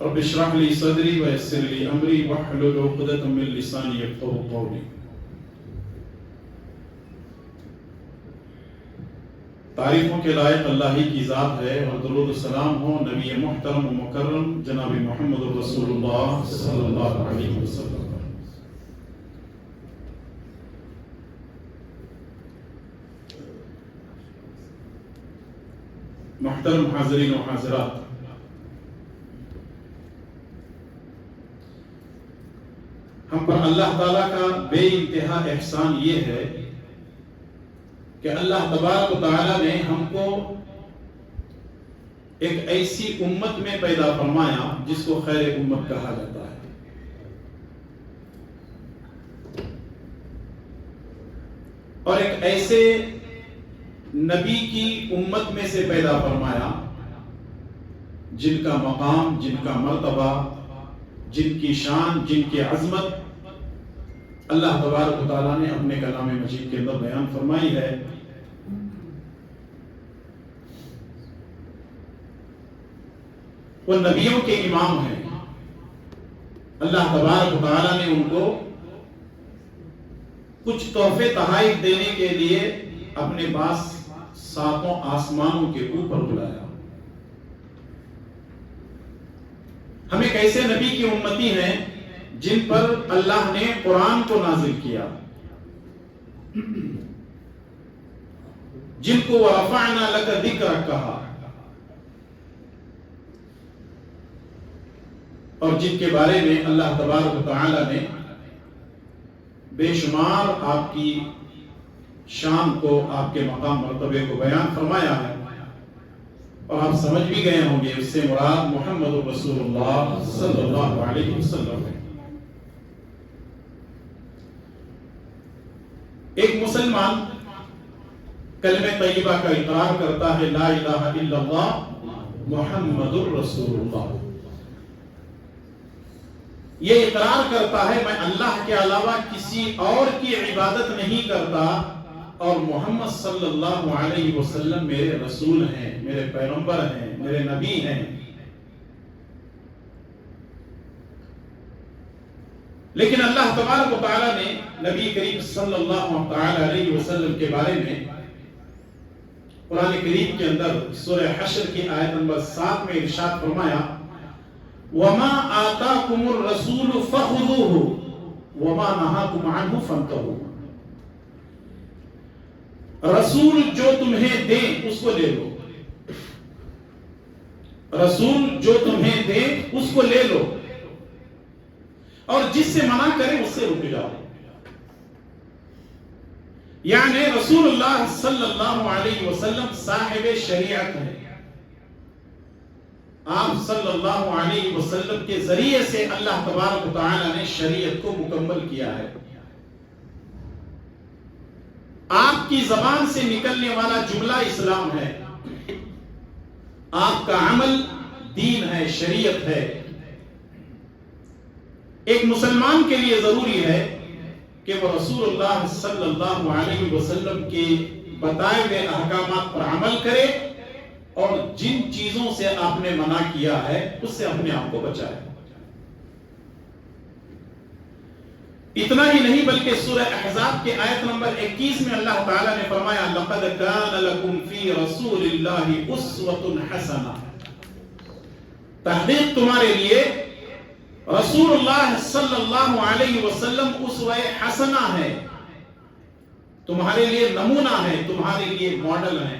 رب اشرح لي صدري ويسر لي امري واحلل عقدة من لساني يفقهوا قولي. تعریفوں کے لائق اللہ ہی کی ذات ہے، اور درود و سلام ہو نبی محترم و مکرم جناب محمد رسول اللہ صلی اللہ علیہ وسلم. محترم حاضرین و حاضرات، ہم پر اللہ تعالیٰ کا بے انتہا احسان یہ ہے کہ اللہ تبارک و تعالیٰ نے ہم کو ایک ایسی امت میں پیدا فرمایا جس کو خیر امت کہا جاتا ہے. اور ایک ایسے نبی کی امت میں سے پیدا فرمایا جن کا مقام، جن کا مرتبہ، جن کی شان، جن کی عظمت اللہ تبارک و تعالیٰ نے اپنے کلام مجید کے اندر بیان فرمائی ہے. وہ نبیوں کے امام ہیں. اللہ تبارک و تعالیٰ نے ان کو کچھ تحفے تحائف دینے کے لیے اپنے پاس ساتوں آسمانوں کے اوپر بلایا. ہم ایک ایسے نبی کی امتی ہیں جن پر اللہ نے قرآن کو نازل کیا، جن کو وَرَفَعْنَا لَكَ ذِكْرَكَ کہا، اور جن کے بارے میں اللہ تبارک و تعالی نے بے شمار آپ کی شان کو، آپ کے مقام مرتبے کو بیان فرمایا ہے. اور آپ سمجھ بھی گئے ہوں گے اس سے مراد محمد رسول اللہ صلی اللہ علیہ وسلم ہے. ایک مسلمان کلمہ طیبہ کا اقرار کرتا ہے، لا الہ الا اللہ محمد رسول اللہ. یہ اقرار کرتا ہے میں اللہ کے علاوہ کسی اور کی عبادت نہیں کرتا، اور محمد صلی اللہ علیہ وسلم میرے رسول ہیں، میرے پیغمبر ہیں، میرے نبی ہیں. لیکن اللہ تبارک و تعالیٰ نے نبی کریم صلی اللہ علیہ وسلم کے بارے میں قرآن کریم کے اندر سورہ حشر کی آیت نمبر 7 میں ارشاد فرمایا، وَمَا آتَاكُمُ الرَّسُولُ فَخُذُوهُ وَمَا نَهَاكُمْ عَنْهُ فَانْتَهُوا. رسول جو تمہیں دے اس کو لے لو، رسول جو تمہیں دے اس کو لے لو، اور جس سے منع کرے اس سے رک جاؤ. یعنی رسول اللہ صلی اللہ علیہ وسلم صاحب شریعت ہے. آپ صلی اللہ علیہ وسلم کے ذریعے سے اللہ تبارک و تعالی نے شریعت کو مکمل کیا ہے. آپ کی زبان سے نکلنے والا جملہ اسلام ہے، آپ کا عمل دین ہے، شریعت ہے. ایک مسلمان کے لیے ضروری ہے کہ وہ رسول اللہ صلی اللہ علیہ وسلم کے بتائے ہوئے احکامات پر عمل کرے، اور جن چیزوں سے آپ نے منع کیا ہے اس سے اپنے آپ کو بچائے. اتنا ہی نہیں بلکہ سورہ احزاب کے آیت نمبر 21 میں اللہ تعالیٰ نے فرمایا، لَقَدْ كَانَ لَكُمْ فِي رَسُولِ اللَّهِ أُسْوَةٌ حَسَنَةٌ. تحقیق تمہارے لیے رسول اللہ صلی اللہ علیہ وسلم اسوہ حسنہ ہے، تمہارے لیے نمونہ ہے، تمہارے لیے ماڈل ہے.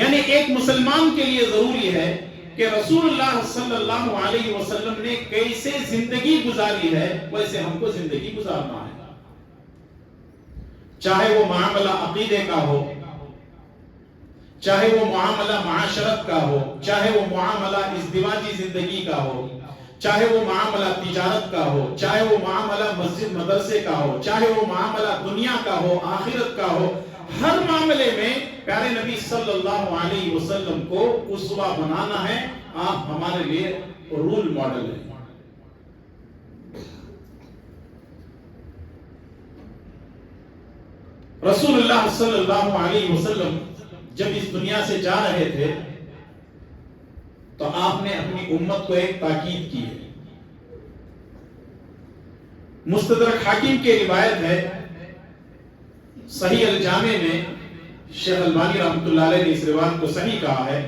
یعنی ایک مسلمان کے لیے ضروری ہے کہ رسول اللہ صلی اللہ علیہ وسلم نے کیسے زندگی گزاری ہے ویسے ہم کو زندگی گزارنا ہے. چاہے وہ معاملہ عقیدے کا ہو، چاہے وہ معاملہ معاشرت کا ہو، چاہے وہ معاملہ ازدواجی زندگی کا ہو، چاہے وہ معاملہ تجارت کا ہو، چاہے وہ معاملہ مسجد مدرسے کا ہو، چاہے وہ معاملہ دنیا کا ہو، آخرت کا ہو. ہر معاملے میں پیارے نبی صلی اللہ علیہ وسلم کو اسوہ بنانا ہے. آپ ہمارے لیے رول ماڈل ہیں. رسول اللہ صلی اللہ علیہ وسلم جب اس دنیا سے جا رہے تھے تو آپ نے اپنی امت کو ایک تاکید کی ہے. مستدرک حاکم کی روایت ہے، صحیح الجامع میں شیخ البانی رحمۃ اللہ علیہ نے اس روایت کو صحیح کہا ہے.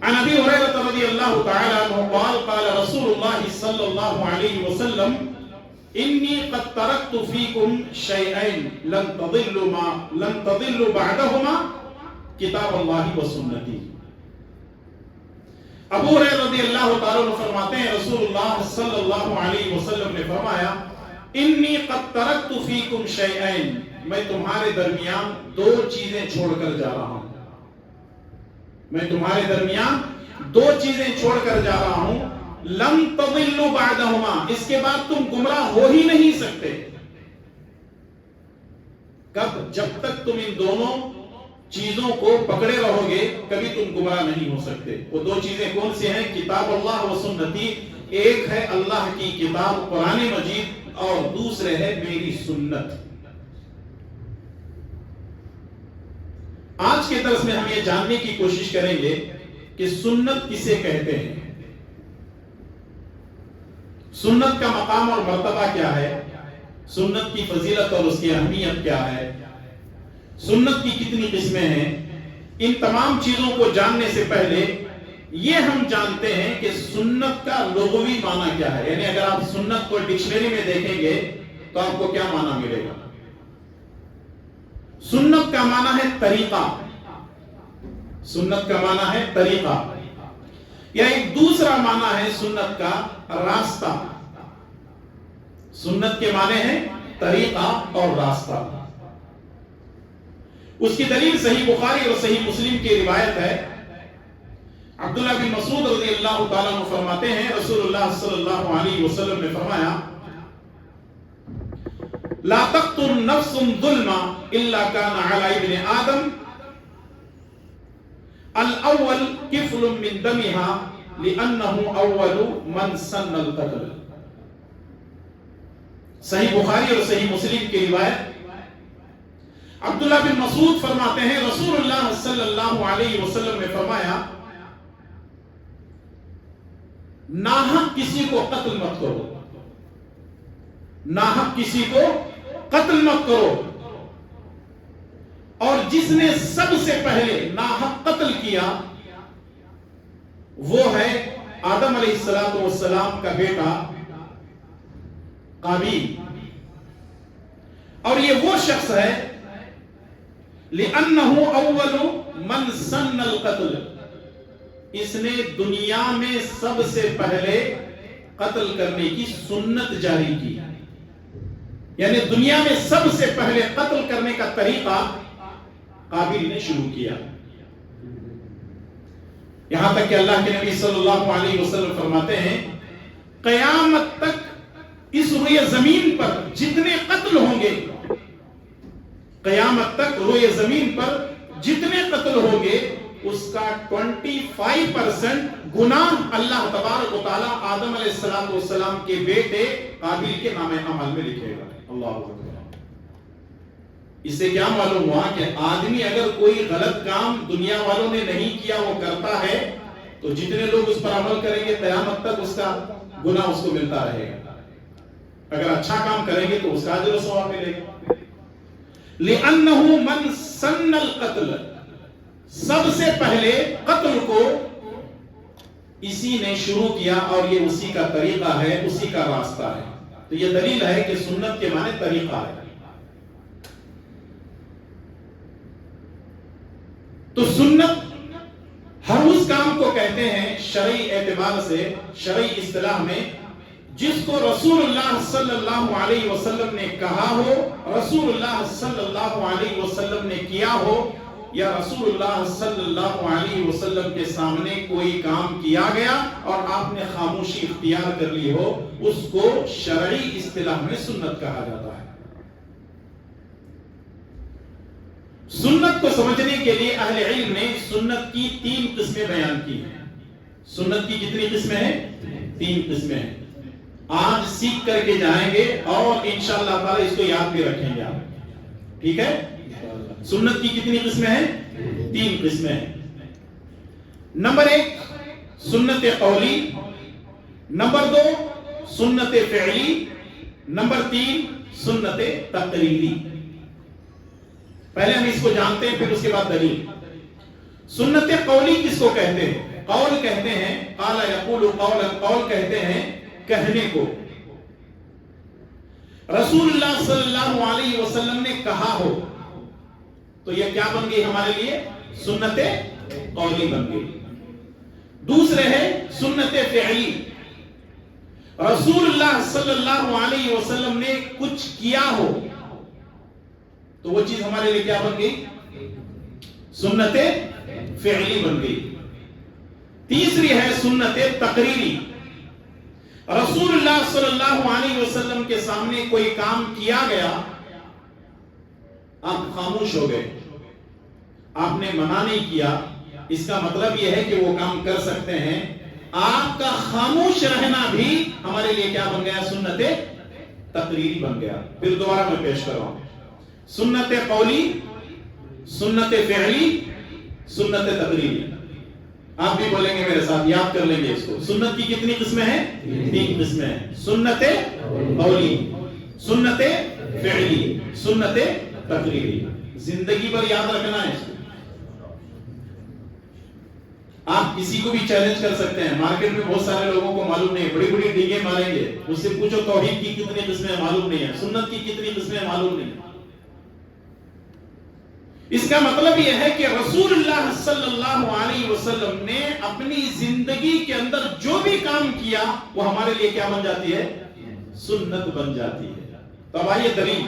عن ابی ہریرہ رضی اللہ تعالی عنہ قال قال رسول اللہ صلی اللہ علیہ وسلم انی قد ترکت فیکم شیئین لن تضلوا بعدہما کتاب اللہ و سنتی. ابو ہریرہ رضی اللہ تعالی عنہ فرماتے ہیں رسول اللہ صلی اللہ علیہ وسلم نے فرمایا انی قد ترکت فیکم شیئین، میں تمہارے درمیان دو چیزیں چھوڑ کر جا رہا ہوں. میں تمہارے درمیان دو چیزیں چھوڑ کر جا رہا ہوں، لن تضلوا بعدہما، اس کے بعد تم گمراہ ہو ہی نہیں سکتے. کب؟ جب تک تم ان دونوں چیزوں کو پکڑے رہو گے کبھی تم گمراہ نہیں ہو سکتے. وہ دو چیزیں کون سی ہیں؟ کتاب اللہ و سنتی. ایک ہے اللہ کی کتاب قرآن مجید اور دوسرے ہے میری سنت. آج کے درس میں ہم یہ جاننے کی کوشش کریں گے کہ سنت کسے کہتے ہیں، سنت کا مقام اور مرتبہ کیا ہے، سنت کی فضیلت اور اس کی اہمیت کیا ہے، سنت کی کتنی قسمیں ہیں. ان تمام چیزوں کو جاننے سے پہلے یہ ہم جانتے ہیں کہ سنت کا لغوی معنی کیا ہے. یعنی اگر آپ سنت کو ڈکشنری میں دیکھیں گے تو آپ کو کیا معنی ملے گا؟ سنت کا معنی ہے طریقہ. سنت کا معنی ہے طریقہ، یا ایک دوسرا معنی ہے سنت کا راستہ. سنت کے معنی ہے طریقہ اور راستہ. اس کی دلیل صحیح بخاری اور صحیح مسلم کی روایت ہے. عبداللہ بن مسعود رضی اللہ تعالیٰ عنہ فرماتے ہیں رسول اللہ صلی اللہ علیہ وسلم نے فرمایا لا تقتل نفس ظلما الا كان على ابن آدم الاول كفل من دمها لانه اول من سن القتل. صحیح بخاری اور صحیح مسلم کی روایت. عبداللہ بن مسعود فرماتے ہیں رسول اللہ صلی اللہ علیہ وسلم نے فرمایا ناحق کسی کو قتل مت کرو، ناحق کسی کو قتل مت کرو. اور جس نے سب سے پہلے ناحق قتل کیا وہ ہے آدم علیہ السلام کا بیٹا قابیل. اور یہ وہ شخص ہے لِأَنَّهُ أَوَّلُ مَنْ سَنَّ الْقَتْلِ، اس نے دنیا میں سب سے پہلے قتل کرنے کی سنت جاری کی. یعنی دنیا میں سب سے پہلے قتل کرنے کا طریقہ قابیل نے شروع کیا. یہاں تک کہ اللہ کے نبی صلی اللہ علیہ وسلم فرماتے ہیں قیامت تک اس روئے زمین پر جتنے قتل ہوں گے، قیامت تک روئے زمین پر جتنے قتل ہوں گے اس کا 25% گناہ اللہ تبارک و تعالی آدم علیہ السلام کے بیٹے قابیل کے نام عمل میں لکھے گا. اللہ اکبر. اس سے کیا معلوم ہوا کہ آدمی اگر کوئی غلط کام دنیا والوں نے نہیں کیا وہ کرتا ہے تو جتنے لوگ اس پر عمل کریں گے قیامت تک اس کا گناہ اس کو ملتا رہے گا. اگر اچھا کام کریں گے تو اس کا اجر و ثواب ملے گا. لِأَنَّهُ مَنْ سَنَّ الْقَتْلَ، سب سے پہلے قتل کو اسی نے شروع کیا اور یہ اسی کا طریقہ ہے، اسی کا راستہ ہے. تو یہ دلیل ہے کہ سنت کے معنی طریقہ ہے. تو سنت ہر اس کام کو کہتے ہیں شرعی اعتبار سے، شرعی اصطلاح میں جس کو رسول اللہ صلی اللہ علیہ وسلم نے کہا ہو، رسول اللہ صلی اللہ علیہ وسلم نے کیا ہو، یا رسول اللہ صلی اللہ علیہ وسلم کے سامنے کوئی کام کیا گیا اور آپ نے خاموشی اختیار کر لی ہو، اس کو شرعی اصطلاح میں سنت کہا جاتا ہے. سنت کو سمجھنے کے لیے اہل علم نے سنت کی 3 قسمیں بیان کی ہیں. سنت کی کتنی قسمیں ہیں؟ 3 قسمیں ہیں. آج سیکھ کر کے جائیں گے اور انشاءاللہ تعالی اس کو یاد بھی رکھیں گے آپ. ٹھیک ہے؟ سنت کی کتنی قسمیں ہیں؟ 3 قسمیں ہیں. نمبر 1 سنت قولی، نمبر 2 سنت فعلی، نمبر 3 سنت تقریری۔ پہلے ہم اس کو جانتے ہیں، پھر اس کے بعد دلیل۔ سنت قولی کس کو کہتے ہیں؟ قول کہتے ہیں، قال یقول قولا، قول کہتے ہیں کہنے کو، رسول اللہ صلی اللہ علیہ وسلم نے کہا ہو تو یہ کیا بن گئی ہمارے لیے؟ سنت قولی بن گئی۔ دوسرے ہے سنت فعلی، رسول اللہ صلی اللہ علیہ وسلم نے کچھ کیا ہو تو وہ چیز ہمارے لیے کیا بن گئی؟ سنت فعلی بن گئی۔ تیسری ہے سنت تقریری، رسول اللہ صلی اللہ علیہ وسلم کے سامنے کوئی کام کیا گیا، آپ خاموش ہو گئے، آپ نے منع نہیں کیا، اس کا مطلب یہ ہے کہ وہ کام کر سکتے ہیں، آپ کا خاموش رہنا بھی ہمارے لیے کیا بن گیا؟ سنت تقریری بن گیا۔ پھر دوبارہ میں پیش کر رہا ہوں، سنت قولی، سنت فعلی، سنت تقریری۔ آپ بھی بولیں گے میرے ساتھ، یاد کر لیں گے اس کو۔ سنت کی کتنی قسمیں ہیں؟ 3 قسمیں ہیں، سنت قولی، سنت فعلی، سنت تقریری۔ زندگی پر یاد رکھنا ہے اس کو۔ آپ کسی کو بھی چیلنج کر سکتے ہیں، مارکیٹ میں بہت سارے لوگوں کو معلوم نہیں ہے، بڑی بڑی ڈیگیں ماریں گے، اس سے پوچھو توحید کی کتنی قسمیں معلوم نہیں ہے، سنت کی کتنی قسمیں معلوم نہیں ہے۔ اس کا مطلب یہ ہے کہ رسول اللہ صلی اللہ علیہ وسلم نے اپنی زندگی کے اندر جو بھی کام کیا وہ ہمارے لیے کیا بن جاتی ہے؟ سنت بن جاتی ہے۔ تو اب آئیے دلیل۔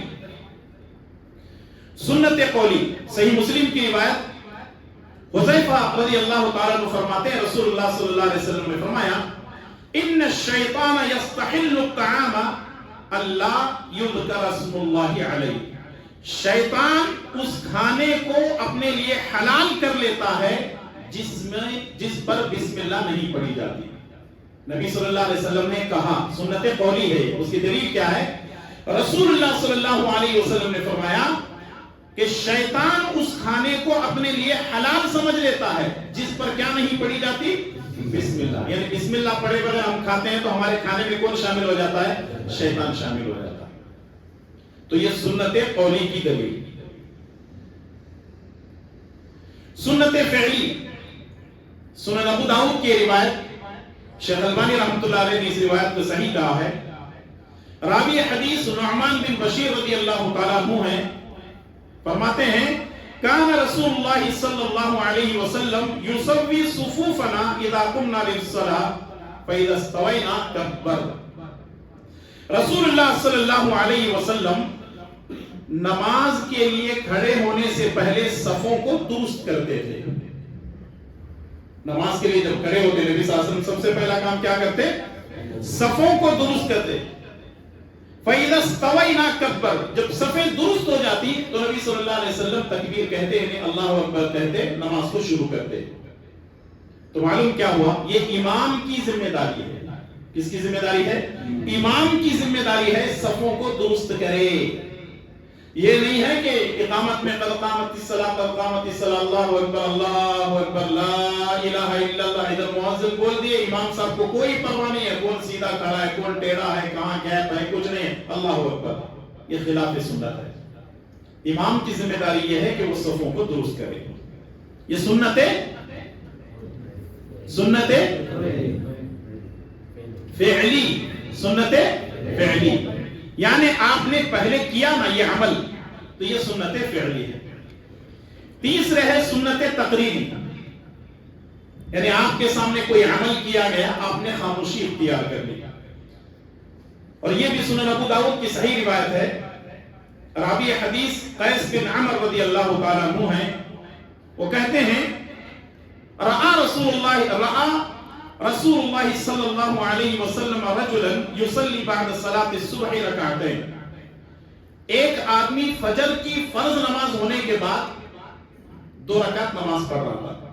سنت قولی، صحیح مسلم کی روایت، حذیفہ رضی اللہ تعالیٰ عنہ فرماتے ہیں رسول اللہ صلی اللہ علیہ وسلم نے فرمایا، ان الشیطان یستحل الطعام اللہ یذکر اسم اللہ علیہ، شیطان اس کھانے کو اپنے لیے حلال کر لیتا ہے جس پر بسم اللہ نہیں پڑھی جاتی۔ نبی صلی اللہ علیہ وسلم نے کہا، سنت قولی ہے، اس کی دلیل کیا ہے؟ رسول اللہ صلی اللہ علیہ وسلم نے فرمایا کہ شیطان اس کھانے کو اپنے لیے حلال سمجھ لیتا ہے جس پر کیا نہیں پڑھی جاتی؟ بسم اللہ۔ یعنی بسم اللہ پڑھے بغیر ہم کھاتے ہیں تو ہمارے کھانے میں کون شامل ہو جاتا ہے؟ شیطان شامل ہو جاتا ہے۔ تو یہ سنت قولی کی دلیل۔ سنت فعلی، سنن ابو داؤد کی روایت، شیخ البانی رحمۃ اللہ علیہ نے اس روایت کو صحیح کہا ہے۔ راوی حدیث نعمان بن بشیر رضی اللہ تعالیٰ عنہ ہیں، فرماتے ہیں کان رسول اللہ صلی اللہ علیہ وسلم یسوی صفوفنا اذا قمنا للصلاة فاذا استوینا کبر۔ رسول اللہ صلی اللہ علیہ وسلم نماز کے لیے کھڑے ہونے سے پہلے صفوں کو درست کرتے تھے۔ نماز کے لیے جب کھڑے ہوتے نبی صلی اللہ علیہ وسلم سب سے پہلا کام کیا کرتے؟ صفوں کو درست کرتے۔ فَإِذَا اسْتَوَيْنَا كَبَّرْ، جب صفیں درست ہو جاتی تو نبی صلی اللہ علیہ وسلم تکبیر کہتے ہیں، اللہ اکبر کہتے، نماز کو شروع کرتے۔ تو معلوم کیا ہوا؟ یہ امام کی ذمہ داری ہے۔ کس کی ذمہ داری ہے؟ امام کی ذمہ داری ہے صفوں کو درست کرے۔ یہ نہیں ہے کہ اقامت میں قد قامت الصلاۃ قد قامت الصلاۃ اللہ اکبر لا الہ الا اللہ، ادھر مؤذن بول دیے، امام صاحب کو کوئی پرواہ نہیں ہے کون سیدھا کھڑا ہے کون ٹیڑھا ہے کہاں گیپ ہے، کچھ نہیں ہے، اللہ اکبر۔ یہ خلاف سنت ہے۔ امام کی ذمہ داری یہ ہے کہ وہ صفوں کو درست کرے۔ یہ سنت فعلی، سنت فعلی، یعنی آپ نے پہلے کیا نا یہ عمل تو یہ سنت فعلی ہے۔ تیسرے ہے سنت تقریری، یعنی آپ کے سامنے کوئی عمل کیا گیا، آپ نے خاموشی اختیار کر لی، اور یہ بھی سنن ابو داؤد کی صحیح روایت ہے۔ راوی حدیث قیس بن عمر رضی اللہ تعالیٰ عنہ ہیں، وہ کہتے ہیں رأى رسول اللہ صلی اللہ علیہ وسلم رجلا یصلی بعد صلاة الصبح رکعتین، ایک آدمی فجر کی فرض نماز ہونے کے بعد 2 رکعت نماز پڑھ رہا تھا۔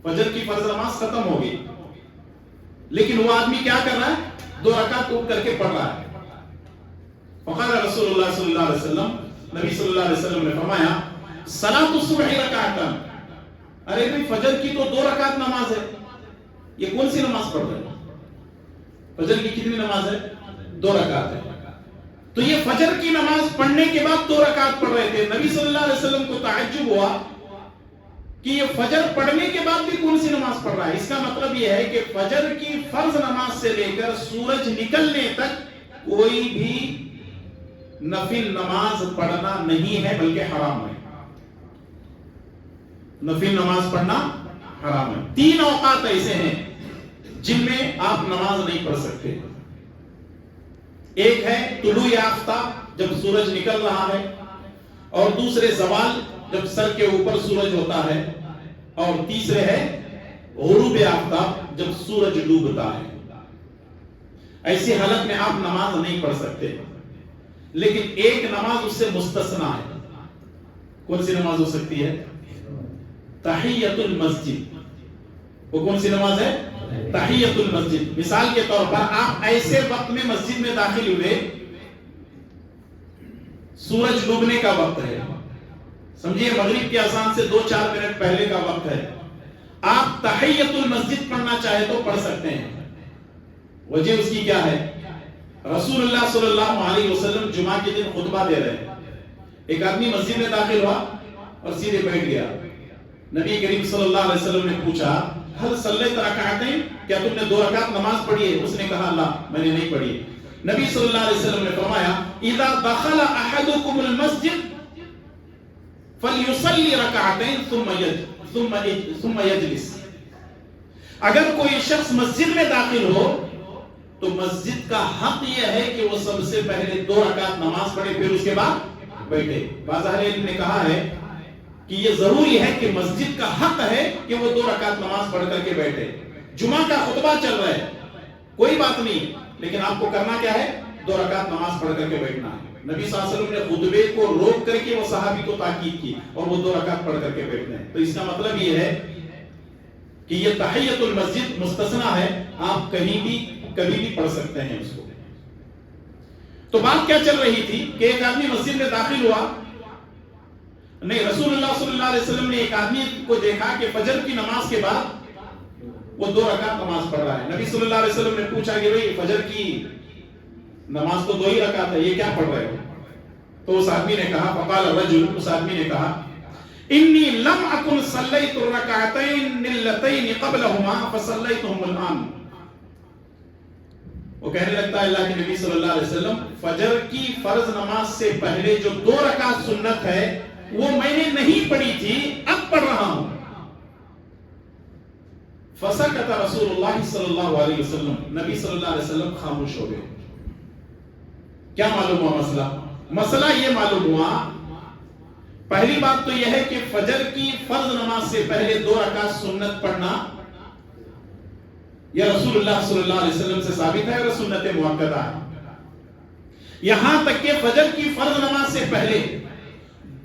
فجر کی فرض نماز ختم ہو گئی لیکن وہ آدمی کیا کر رہا ہے؟ 2 رکعت اٹھ کر کے پڑھ رہا ہے۔ فقال رسول اللہ صلی اللہ علیہ وسلم، نبی صلی اللہ علیہ وسلم نے فرمایا صلاة الصبح رکعتان، ارے بھائی فجر کی تو 2 رکعت نماز ہے، یہ کون سی نماز پڑھ رہے ہیں؟ فجر کی کتنی نماز ہے؟ 2 رکعت ہے. تو یہ فجر کی نماز پڑھنے کے بعد 2 رکعت پڑھ رہے تھے. نبی صلی اللہ علیہ وسلم کو تعجب ہوا کہ یہ فجر پڑھنے کے بعد بھی کون سی نماز پڑھ رہا ہے. اس کا مطلب یہ ہے کہ فجر کی فرض نماز سے لے کر سورج نکلنے تک کوئی بھی نفل نماز پڑھنا نہیں ہے بلکہ حرام ہے. نفل نماز پڑھنا حرام ہے. 3 اوقات ایسے ہیں جن میں آپ نماز نہیں پڑھ سکتے. ایک ہے طلوع آفتاب جب سورج نکل رہا ہے، اور دوسرے زوال جب سر کے اوپر سورج ہوتا ہے، اور تیسرے ہے غروب آفتاب جب سورج ڈوبتا ہے. ایسی حالت میں آپ نماز نہیں پڑھ سکتے. لیکن ایک نماز اس سے مستثنا ہے. کون سی نماز ہو سکتی ہے؟ تحیت المسجد. وہ کون سی نماز ہے؟ تحیت المسجد. مثال کے طور پر آپ ایسے وقت میں مسجد میں داخل ہوئے، سورج ڈوبنے کا وقت ہے، سمجھیے مغرب کی اذان سے 2-4 منٹ پہلے کا وقت ہے. آپ تحیت المسجد پڑھنا چاہے تو پڑھ سکتے ہیں. وجہ اس کی کیا ہے؟ رسول اللہ صلی اللہ علیہ وسلم جمعہ کے دن خطبہ دے رہے ہیں. ایک آدمی مسجد میں داخل ہوا اور سیدھے بیٹھ گیا. نبی کریم صلی اللہ علیہ وسلم نے پوچھا ہل صلیت رکعتین، کیا تم نے 2 رکعت نماز پڑھی ہے؟ اس نے کہا اللہ میں نے نہیں پڑھی. نبی صلی اللہ علیہ وسلم نے فرمایا اذا دخل احدکم المسجد فلیصلی رکعتین ثم یجلس. اگر کوئی شخص مسجد میں داخل ہو تو مسجد کا حق یہ ہے کہ وہ سب سے پہلے 2 رکعت نماز پڑھے، پھر اس کے بعد بیٹھے. بعض اہل علم نے کہا ہے کہ یہ ضروری ہے کہ مسجد کا حق ہے کہ وہ 2 رکعت نماز پڑھ کر کے بیٹھے. جمعہ کا خطبہ چل رہا ہے، کوئی بات نہیں، لیکن آپ کو کرنا کیا ہے؟ 2 رکعت نماز پڑھ کر کے بیٹھنا ہے. نبی صلی اللہ علیہ وسلم نے خطبے کو روک کر کے وہ صحابی کو تاکید کی اور وہ 2 رکعت پڑھ کر کے بیٹھتے ہیں. تو اس کا مطلب یہ ہے کہ یہ تحیت المسجد مستثنا ہے، آپ کہیں بھی کبھی بھی پڑھ سکتے ہیں اس کو. تو بات کیا چل رہی تھی کہ ایک آدمی مسجد میں داخل ہوا. نہیں، رسول اللہ صلی اللہ علیہ وسلم نے ایک آدمی کو دیکھا کہ فجر کی نماز کے بعد وہ 2 رکعت نماز پڑھ رہا ہے. نبی صلی اللہ علیہ وسلم نے پوچھا کہ بھئی فجر کی نماز تو 2 ہی رکعت ہے، یہ کیا پڑھ رہے ہو؟ تو اس آدمی نے کہا فقال الرجل، اس آدمی نے کہا انی لم اکن صلیت الرکعتین اللتین قبلہما فصلیتہم الان. وہ کہنے لگتا ہے اللہ کے نبی صلی اللہ علیہ وسلم فجر کی فرض نماز سے پہلے جو 2 رکعت سنت ہے وہ میں نے نہیں پڑھی تھی، اب پڑھ رہا ہوں. فسکت رسول اللہ صلی اللہ علیہ وسلم، نبی صلی اللہ علیہ وسلم خاموش ہو گئے. کیا معلوم ہوا مسئلہ؟ مسئلہ یہ معلوم ہوا، پہلی بات تو یہ ہے کہ فجر کی فرض نماز سے پہلے 2 رکعت سنت پڑھنا یہ رسول اللہ صلی اللہ علیہ وسلم سے ثابت ہے اور سنت مؤکدہ ہے. یہاں تک کہ فجر کی فرض نماز سے پہلے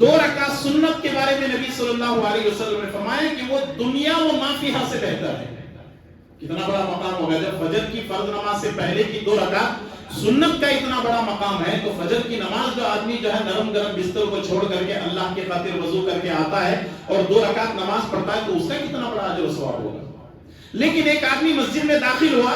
2 رکعت سنت کے بارے میں نبی صلی اللہ علیہ وسلم نے فرمایا کہ وہ دنیا و ما فیہا سے بہتر ہے. کتنا بڑا مقام ہوگا جب فجر کی فرض نماز سے پہلے کی 2 رکعت سنت کا اتنا بڑا مقام ہے، تو فجر کی نماز جو آدمی جو ہے نرم گرم بستر کو چھوڑ کر کے اللہ کے خاطر وضو کر کے آتا ہے اور 2 رکعت نماز پڑھتا ہے تو اس کا کتنا بڑا اجر و ثواب ہوگا. لیکن ایک آدمی مسجد میں داخل ہوا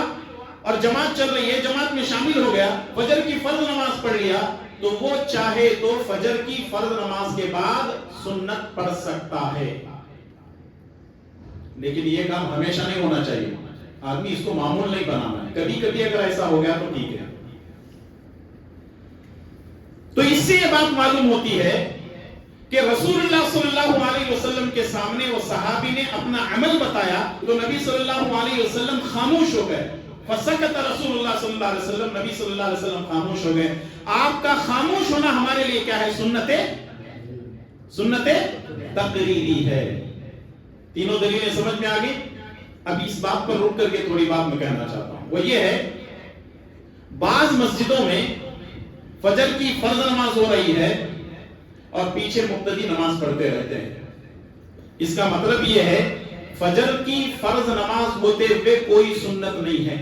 اور جماعت چل رہی ہے، جماعت میں شامل ہو گیا، فجر کی فرض نماز پڑھ لیا، تو وہ چاہے تو فجر کی فرض نماز کے بعد سنت پڑھ سکتا ہے. لیکن یہ کام ہمیشہ نہیں ہونا چاہیے، آدمی اس کو معمول نہیں بنانا ہے. کبھی کبھی اگر ایسا ہو گیا تو ٹھیک ہے. تو اس سے یہ بات معلوم ہوتی ہے کہ رسول اللہ صلی اللہ علیہ وسلم کے سامنے وہ صحابی نے اپنا عمل بتایا تو نبی صلی اللہ علیہ وسلم خاموش ہو گئے. فسکت رسول اللہ صلی اللہ علیہ وسلم، نبی صلی اللہ علیہ وسلم خاموش ہو گئے. آپ کا خاموش ہونا ہمارے لیے کیا ہے؟ سنت تقریری ہے. تینوں دلیلیں سمجھ میں آ گئی. اب اس بات پر رک کر کے تھوڑی بات میں کہنا چاہتا ہوں، وہ یہ ہے بعض مسجدوں میں فجر کی فرض نماز ہو رہی ہے اور پیچھے مقتدی نماز پڑھتے رہتے ہیں. اس کا مطلب یہ ہے فجر کی فرض نماز ہوتے ہوئے کوئی سنت نہیں ہے.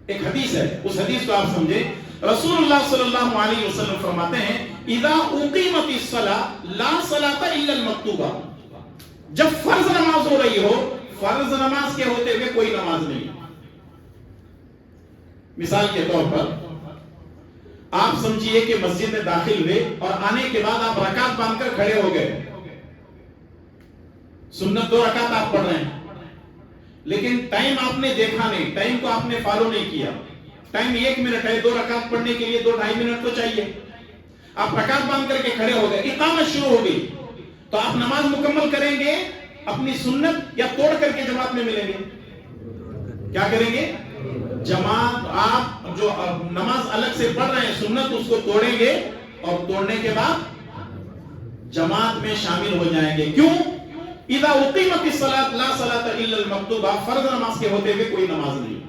ایک حدیث ہے، اس حدیث کو آپ سمجھیں. رسول اللہ صلی اللہ علیہ وسلم فرماتے ہیں اذا اقیمت الصلاۃ لا صلاۃ الا المکتوبہ. جب فرض نماز ہو رہی ہو، فرض نماز کے ہوتے ہوئے کوئی نماز نہیں. مثال کے طور پر آپ سمجھیے کہ مسجد میں داخل ہوئے اور آنے کے بعد آپ رکعت باندھ کر کھڑے ہو گئے. سنت 2 رکعت آپ پڑھ رہے ہیں لیکن ٹائم آپ نے دیکھا نہیں, ٹائم کو آپ نے فالو نہیں کیا. ٹائم 1 منٹ ہے, 2 رکعت پڑھنے کے لیے 2-2.5 منٹ تو چاہیے. آپ رکعت باندھ کر کے کھڑے ہو گئے, اقامت شروع ہو گئی, تو آپ نماز مکمل کریں گے اپنی سنت یا توڑ کر کے جماعت میں ملیں گے؟ کیا کریں گے؟ جماعت. آپ جو نماز الگ سے پڑھ رہے ہیں سنت, اس کو توڑیں گے اور توڑنے کے بعد جماعت میں شامل ہو جائیں گے. کیوں؟ اذا اقیمت الصلاۃ لا صلاۃ الا المکتوبہ, فرض نماز کے ہوتے ہوئے کوئی نماز نہیں.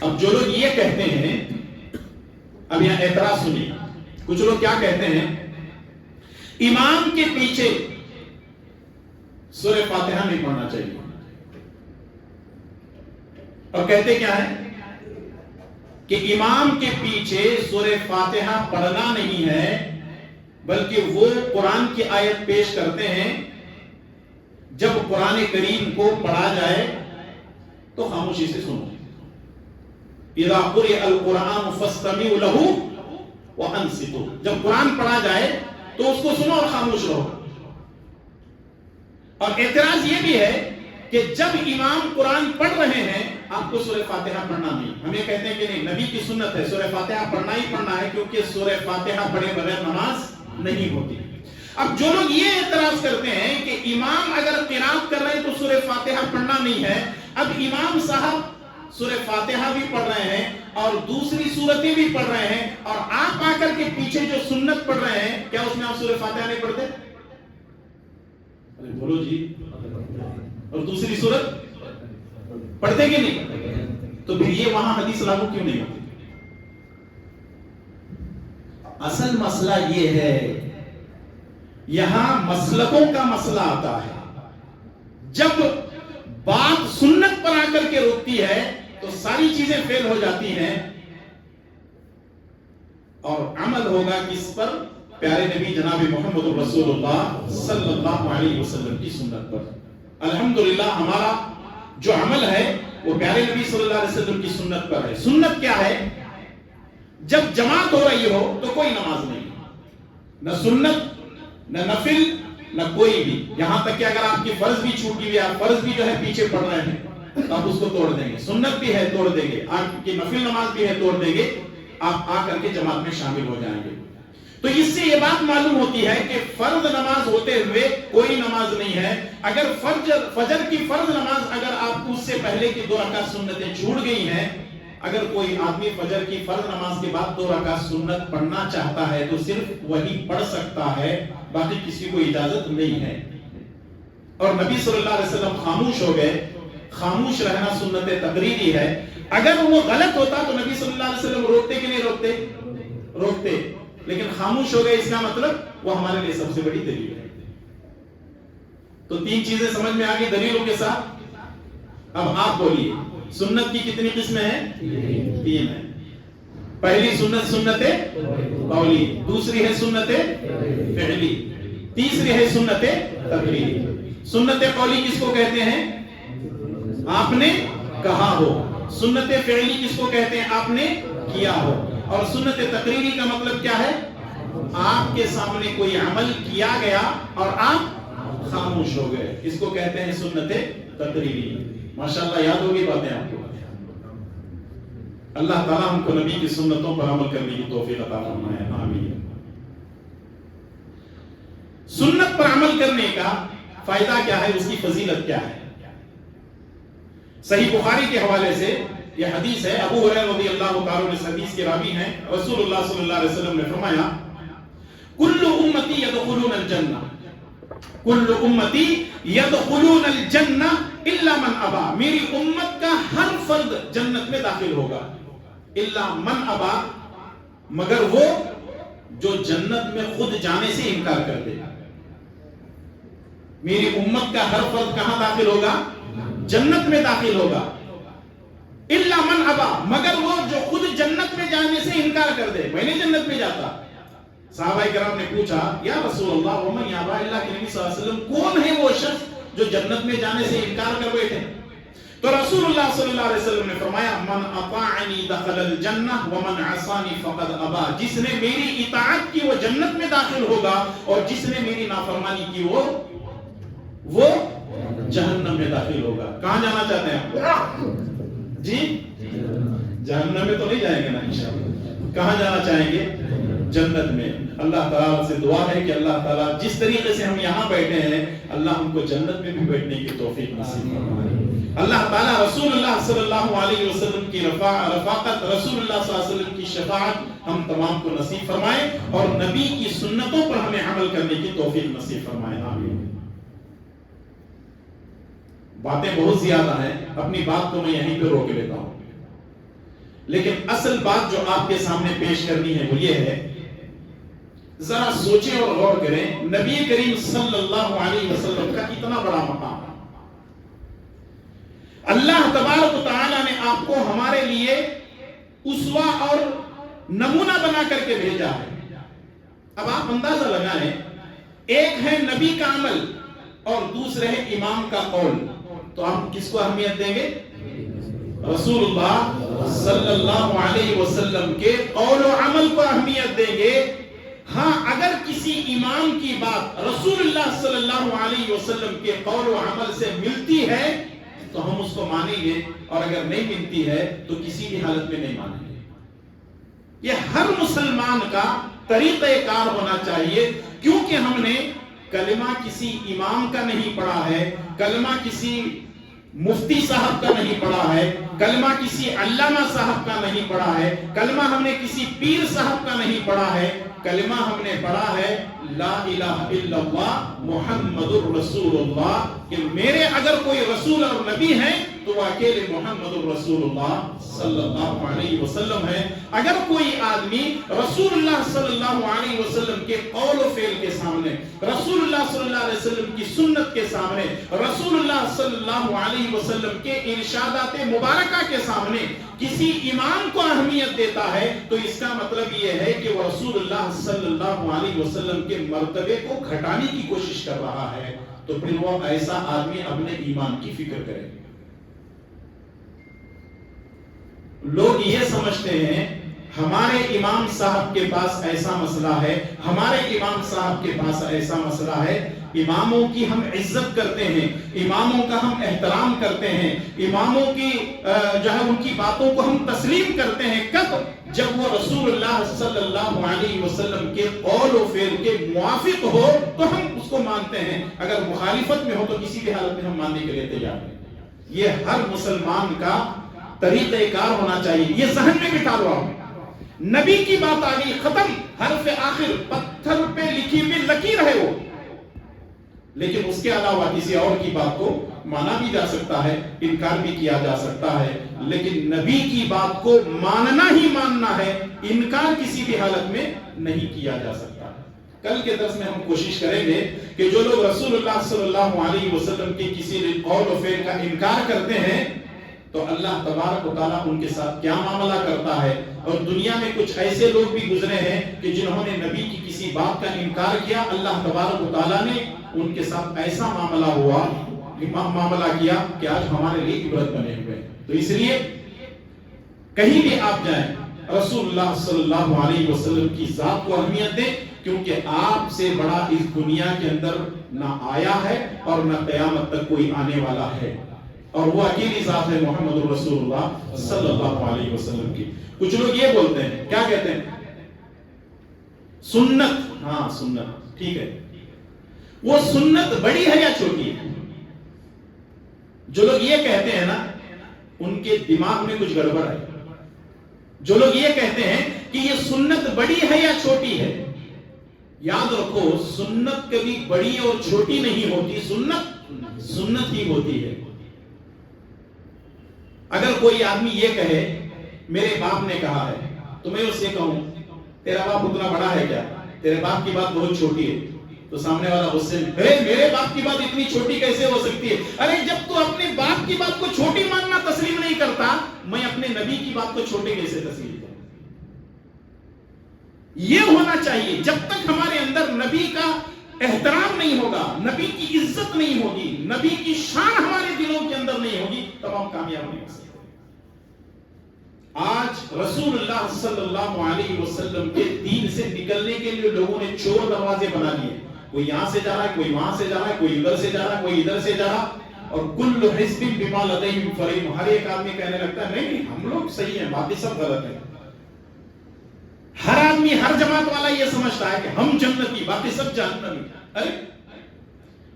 اب جو لوگ یہ کہتے ہیں, اب یہاں اعتراض سنیے, کچھ لوگ کیا کہتے ہیں, امام کے پیچھے سورہ فاتحہ نہیں پڑھنا چاہیے, اور کہتے کیا ہے کہ امام کے پیچھے سورہ فاتحہ پڑھنا نہیں ہے, بلکہ وہ قرآن کی آیت پیش کرتے ہیں, جب قرآن کریم کو پڑھا جائے تو خاموشی سے سنو. اذا قرئ القرآن فاستمعوا له وانصتوا, جب قرآن پڑھا جائے تو اس کو سنو اور خاموش رہو. اور اعتراض یہ بھی ہے کہ جب امام قرآن پڑھ رہے ہیں آپ کو سورہ فاتحہ پڑھنا نہیں. ہم یہ کہتے ہیں کہ نہیں, نبی کی سنت ہے سورہ فاتحہ پڑھنا ہی پڑھنا ہے, کیونکہ سورہ فاتحہ پڑھے بغیر نماز نہیں ہوتی. اب جو لوگ یہ اعتراض کرتے ہیں کہ امام اگر قرات کر رہے ہیں تو سورہ فاتحہ پڑھنا نہیں ہے, اب امام صاحب سورہ فاتحہ بھی پڑھ رہے ہیں اور دوسری سورتیں بھی پڑھ رہے ہیں, اور آپ آ کر کے پیچھے جو سنت پڑھ رہے ہیں, کیا اس میں آپ سورہ فاتحہ نہیں پڑھتے؟ ارے بولو جی. اور دوسری سورت پڑھتے کہ نہیں؟ تو پھر یہ وہاں حدیث لاگو کیوں نہیں ہوتی؟ اصل مسئلہ یہ ہے, یہاں مسلکوں کا مسئلہ آتا ہے. جب بات سنت پر آ کر کے روکتی ہے تو ساری چیزیں فیل ہو جاتی ہیں, اور عمل ہوگا کس پر؟ پیارے نبی جناب محمد رسول اللہ صلی اللہ علیہ وسلم کی سنت پر. الحمدللہ ہمارا جو عمل ہے وہ پیارے نبی صلی اللہ علیہ وسلم کی سنت پر ہے. سنت کیا ہے؟ جب جماعت ہو رہی ہو تو کوئی نماز نہیں, نہ سنت نہ نفل نہ کوئی بھی. یہاں تک کہ اگر آپ کی فرض بھی چھوٹی ہوئی, آپ فرض بھی جو ہے پیچھے پڑھ رہے ہیں تو آپ اس کو توڑ دیں گے. سنت بھی ہے توڑ دیں گے, آپ کی نفل نماز بھی ہے توڑ دیں گے, آپ آ کر کے جماعت میں شامل ہو جائیں گے. تو اس سے یہ بات معلوم ہوتی ہے کہ فرض نماز ہوتے ہوئے کوئی نماز نہیں ہے. اگر فجر کی فرض نماز اگر آپ کو اس سے پہلے کی 2 رکعت سنتیں چھوٹ گئی ہیں, اگر کوئی آدمی فجر کی فرض نماز کے بعد 2 رکعت سنت پڑھنا چاہتا ہے تو صرف وہی پڑھ سکتا ہے, باقی کسی کو اجازت نہیں ہے. اور نبی صلی اللہ علیہ وسلم خاموش ہو گئے. خاموش رہنا سنت تقریری ہے. اگر وہ غلط ہوتا تو نبی صلی اللہ علیہ وسلم روکتے کہ نہیں روکتے؟ روکتے. لیکن خاموش ہو گئے, اس کا مطلب وہ ہمارے لیے سب سے بڑی دلیل ہے. تو 3 چیزیں سمجھ میں آ گئی دلیلوں کے ساتھ. اب آپ بولیے سنت کی کتنی قسمیں ہیں؟ 3 ہیں. پہلی سنت سنت قولی, دوسری ہے سنت فعلی, تیسری ہے سنت تقریری. سنت قولی کس کو کہتے ہیں؟ آپ نے کہا ہو. سنت فعلی کس کو کہتے ہیں؟ آپ نے کیا ہو. اور سنت تقریری کا مطلب کیا ہے؟ آپ کے سامنے کوئی عمل کیا گیا اور آپ خاموش ہو گئے, اس کو کہتے ہیں سنت تقریری. ماشاءاللہ یاد ہوگی باتیں آپ کو. اللہ تعالیٰ ہم کو نبی کی سنتوں پر عمل کرنے کی توفیق عطا فرمائے, آمین. سنت پر عمل کرنے کا فائدہ کیا ہے, اس کی فضیلت کیا ہے؟ صحیح بخاری کے حوالے سے یہ حدیث ہے, ابو ہریرہ رضی اللہ تعالی عنہ اس حدیث کے راوی ہیں. رسول اللہ صلی اللہ علیہ وسلم نے فرمایا کل امتی یدخلون الجنہ, کل امتی یدخلون الجنہ الا من ابا, میری امت کا ہر فرد جنت میں داخل ہوگا. الا من ابا, مگر وہ جو جنت میں خود جانے سے انکار کر دے. میری امت کا ہر فرد کہاں داخل ہوگا؟ جنت میں داخل ہوگا. الا من ابا, مگر وہ جو خود جنت میں جانے سے انکار کر دے, میں نہیں جنت میں جاتا. صحابہ کرام نے پوچھا یا رسول اللہ ومن یابا, اللہ کے نبی صلی اللہ علیہ وسلم کون ہے وہ شخص جو جنت میں جانے سے انکار کر بیٹھے. تو رسول اللہ صلی اللہ علیہ وسلم نے فرمایا من اطاعنی دخل الجنہ ومن عصانی فقد ابا. جس نے میری اطاعت کی وہ جنت میں داخل ہوگا اور جس نے میری نافرمانی کی وہ جہنم میں داخل ہوگا. کہاں جانا چاہتے ہیں آپ؟ جی جہنم میں تو نہیں جائیں گے نا انشاءاللہ. کہاں جانا چاہیں گے؟ جنت میں. اللہ تعالیٰ سے دعا ہے کہ اللہ تعالیٰ جس طریقے سے ہم یہاں بیٹھے ہیں اللہ ہم کو جنت میں بھی بیٹھنے کی توفیق نصیب فرمائے. اللہ تعالیٰ رسول اللہ صلی اللہ علیہ وسلم کی رفاقت، رسول اللہ صلی اللہ علیہ وسلم کی شفاعت ہم تمام کو نصیب فرمائے اور نبی کی سنتوں پر ہمیں عمل کرنے کی توفیق نصیب فرمائے. آمین. باتیں بہت زیادہ ہیں، اپنی بات کو میں یہیں پہ روک لیتا ہوں، لیکن اصل بات جو آپ کے سامنے پیش کرنی ہے وہ یہ ہے، ذرا سوچیں اور غور کریں. نبی کریم صلی اللہ علیہ وسلم کا اتنا بڑا مقام، اللہ تبارک و تعالی نے آپ کو ہمارے لیے اسوہ اور نمونہ بنا کر کے بھیجا ہے. اب آپ اندازہ لگائیں، ایک ہے نبی کا عمل اور دوسرے ہے امام کا قول، تو ہم کس کو اہمیت دیں گے؟ رسول اللہ صلی اللہ علیہ وسلم کے قول و عمل کو اہمیت دیں گے. ہاں اگر کسی امام کی بات رسول اللہ صلی اللہ علیہ وسلم کے قول و عمل سے ملتی ہے تو ہم اس کو مانیں گے، اور اگر نہیں ملتی ہے تو کسی بھی حالت میں نہیں مانیں گے. یہ ہر مسلمان کا طریقہ کار ہونا چاہیے، کیونکہ ہم نے کلمہ کسی امام کا نہیں پڑھا ہے، کلمہ کسی مفتی صاحب کا نہیں پڑھا ہے، کلمہ کسی علامہ صاحب کا نہیں پڑھا ہے، کلمہ ہم نے کسی پیر صاحب کا نہیں پڑھا ہے. کلمہ ہم نے پڑھا ہے لا الہ الا اللہ محمد الرسول اللہ، کہ میرے اگر کوئی رسول اور نبی ہیں تو وہ اکیلے محمد الرسول اللہ صلی اللہ علیہ وسلم ہے. اگر کوئی آدمی رسول اللہ صلی اللہ علیہ وسلم کے قول و فعل کے سامنے، رسول اللہ صلی اللہ علیہ وسلم کی سنت کے سامنے، رسول اللہ صلی اللہ علیہ وسلم کے ارشادات مبارکہ کے سامنے کسی امام کو اہمیت دیتا ہے تو اس کا مطلب یہ ہے کہ وہ رسول اللہ صلی اللہ علیہ وسلم کے مرتبے کو گھٹانے کی کوشش کر رہا ہے. تو پھر وہ ایسا آدمی اپنے ایمان کی فکر کرے. لوگ یہ سمجھتے ہیں ہمارے امام صاحب کے پاس ایسا مسئلہ ہے، ہمارے امام صاحب کے پاس ایسا مسئلہ ہے. اماموں کی ہم عزت کرتے ہیں، اماموں کا ہم احترام کرتے ہیں، اماموں کی جو ہے ان کی باتوں کو ہم تسلیم کرتے ہیں. کب؟ جب وہ رسول اللہ صلی اللہ علیہ وسلم کے قول و فعل کے موافق ہو تو ہم اس کو مانتے ہیں، اگر مخالفت میں ہو تو کسی بھی حالت میں ہم ماننے کے لیے تیار ہیں. یہ ہر مسلمان کا طریقہ کار ہونا چاہیے. یہ ذہن میں بٹھا لو آپ. نبی کی بات آ گئی، ختم، حرف آخر، پتھر پہ لکھی ہوئی لکیر ہے وہ. لیکن اس کے علاوہ کسی اور کی بات کو مانا بھی جا سکتا ہے، انکار بھی کیا جا سکتا ہے، لیکن نبی کی بات کو ماننا ہی ماننا ہے، انکار کسی بھی حالت میں نہیں کیا جا سکتا. کل کے درس میں ہم کوشش کریں گے کہ جو لوگ رسول اللہ صلی اللہ علیہ وسلم کے کسی قول و فعل کا انکار کرتے ہیں تو اللہ تبارک و تعالیٰ ان کے ساتھ کیا معاملہ کرتا ہے. اور دنیا میں کچھ ایسے لوگ بھی گزرے ہیں کہ جنہوں نے نبی کی کسی بات کا انکار کیا، اللہ تبارک و تعالیٰ نے ان کے ساتھ ایسا معاملہ کیا کہ آج ہمارے لیے عبرت بنے ہوئے. تو اس لیے کہیں بھی آپ جائیں رسول اللہ صلی اللہ علیہ وسلم کی ذات کو اہمیت دیں، کیونکہ آپ سے بڑا اس دنیا کے اندر نہ آیا ہے اور نہ قیامت تک کوئی آنے والا ہے، اور وہ اکیلی ذات ہے محمد الرسول اللہ صلی اللہ علیہ وسلم کی. کچھ لوگ یہ بولتے ہیں، کیا کہتے ہیں؟ سنت. ہاں سنت ٹھیک ہے، وہ سنت بڑی ہے یا چھوٹی ہے؟ جو لوگ یہ کہتے ہیں نا ان کے دماغ میں کچھ گڑبڑ ہے. جو لوگ یہ کہتے ہیں کہ یہ سنت بڑی ہے یا چھوٹی ہے، یاد رکھو سنت کبھی بڑی اور چھوٹی نہیں ہوتی، سنت سنت ہی ہوتی ہے. اگر کوئی آدمی یہ کہے میرے باپ نے کہا ہے تو میں اس سے کہوں تیرا باپ اتنا بڑا ہے کیا، تیرے باپ کی بات بہت چھوٹی ہے، تو سامنے والا غصے میں میرے باپ کی بات اتنی چھوٹی کیسے ہو سکتی ہے؟ ارے جب تو اپنے باپ کی بات کو چھوٹی ماننا تسلیم نہیں کرتا، میں اپنے نبی کی بات کو چھوٹی کیسے تسلیم کروں؟ یہ ہونا چاہیے. جب تک ہمارے اندر نبی کا احترام نہیں ہوگا، نبی کی عزت نہیں ہوگی، نبی کی شان ہمارے دلوں کے اندر نہیں ہوگی تب ہم کامیاب نہیں ہو سکتے۔ آج رسول اللہ صلی اللہ علیہ وسلم کے دین سے نکلنے کے لیے لوگوں نے چور دروازے بنا لیے، کوئی یہاں سے جا رہا ہے، کوئی وہاں سے جا رہا ہے، کوئی ادھر سے جا رہا ہے، کوئی ادھر سے جا رہا، اور کل حزب بما لدیہم فرحون، ہر ایک آدمی کہنے لگتا ہے نہیں ہم لوگ صحیح ہیں، باقی سب غلط ہیں۔ ہر آدمی ہر جماعت والا یہ سمجھتا ہے کہ ہم جنتی باقی سب جہنمی۔ ارے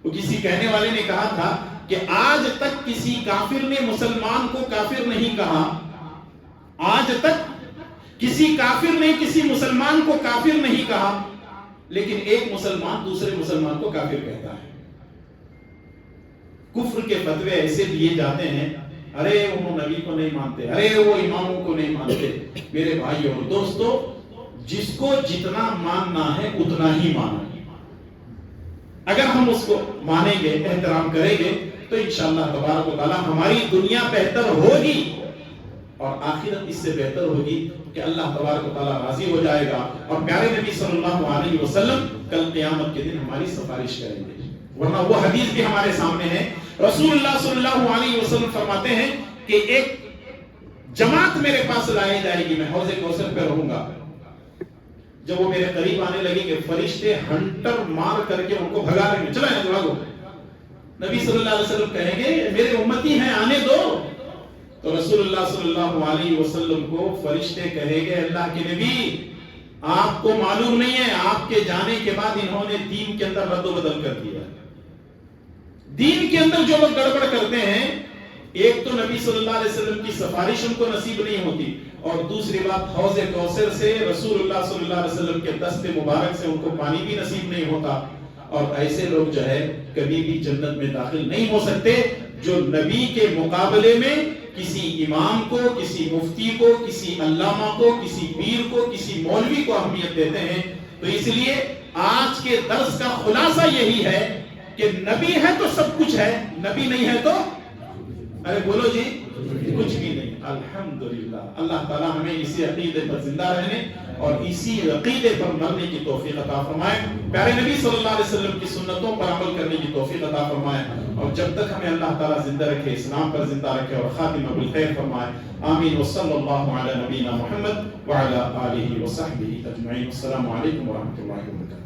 وہ کسی کہنے والے نے کہا تھا کہ آج تک کسی کافر نے مسلمان کو کافر نہیں کہا، آج تک کسی کافر نے کسی مسلمان کو کافر نہیں کہا، لیکن ایک مسلمان دوسرے مسلمان کو کافر کہتا ہے۔ کفر کے فتوے ایسے دیے جاتے ہیں، ارے وہ نبی کو نہیں مانتے، ارے وہ اماموں کو نہیں مانتے۔ میرے بھائیوں اور دوستو، جس کو جتنا ماننا ہے اتنا ہی ماننا، اگر ہم اس کو مانیں گے، احترام کریں گے، تو انشاءاللہ تبارک و تعالی ہماری دنیا بہتر ہوگی اور آخرت اس سے بہتر ہوگی کہ اللہ تبارک و تعالی راضی ہو جائے گا، اور پیارے نبی صلی اللہ علیہ وسلم کل قیامت کے دن ہماری سفارش کریں گے۔ ورنہ وہ حدیث بھی ہمارے سامنے ہے، رسول اللہ صلی اللہ علیہ وسلم فرماتے ہیں کہ ایک جماعت میرے پاس لائی جائے گی، میں حوض کوثر پہ رہوں گا، جب وہ میرے قریب آنے لگیں گے فرشتے ہنٹر مار کر کے ان کو بھگا دیں گے، چلائیں بھاگو۔ نبی صلی اللہ علیہ وسلم کہیں گے میرے امتی ہیں آنے دو، تو رسول اللہ صلی اللہ علیہ وسلم کو فرشتے کہیں گے اللہ کے نبی آپ کو معلوم نہیں ہے آپ کے جانے کے بعد انہوں نے دین کے اندر رد و بدل کر دیا۔ دین کے اندر جو لوگ گڑبڑ کرتے ہیں، ایک تو نبی صلی اللہ علیہ وسلم کی سفارش ان کو نصیب نہیں ہوتی، اور دوسری بات حوض کوثر سے رسول اللہ صلی اللہ علیہ وسلم کے دست مبارک سے ان کو پانی بھی نصیب نہیں ہوتا، اور ایسے لوگ جو ہے کبھی بھی جنت میں داخل نہیں ہو سکتے جو نبی کے مقابلے میں کسی امام کو، کسی مفتی کو، کسی علامہ کو، کسی پیر کو، کسی مولوی کو اہمیت دیتے ہیں۔ تو اس لیے آج کے درس کا خلاصہ یہی ہے کہ نبی ہے تو سب کچھ ہے، نبی نہیں ہے تو ارے بولو جی کچھ بھی نہیں۔ الحمدللہ اللہ تعالی ہمیں اسی عقیدے پر زندہ رہنے اور اسی عقیدے پر مرنے کی توفیق عطا فرمائے، پیارے نبی صلی اللہ علیہ وسلم کی سنتوں پر عمل کرنے کی توفیق عطا فرمائے، اور جب تک ہمیں اللہ تعالی زندہ رکھے اسلام پر زندہ رکھے اور خاتمہ بالخیر فرمائے۔ آمین وصلی اللہ علی نبینا محمد وعلی آلہ وصحبہ اجمعین۔ السلام علیکم ورحمۃ اللہ وبرکاتہ۔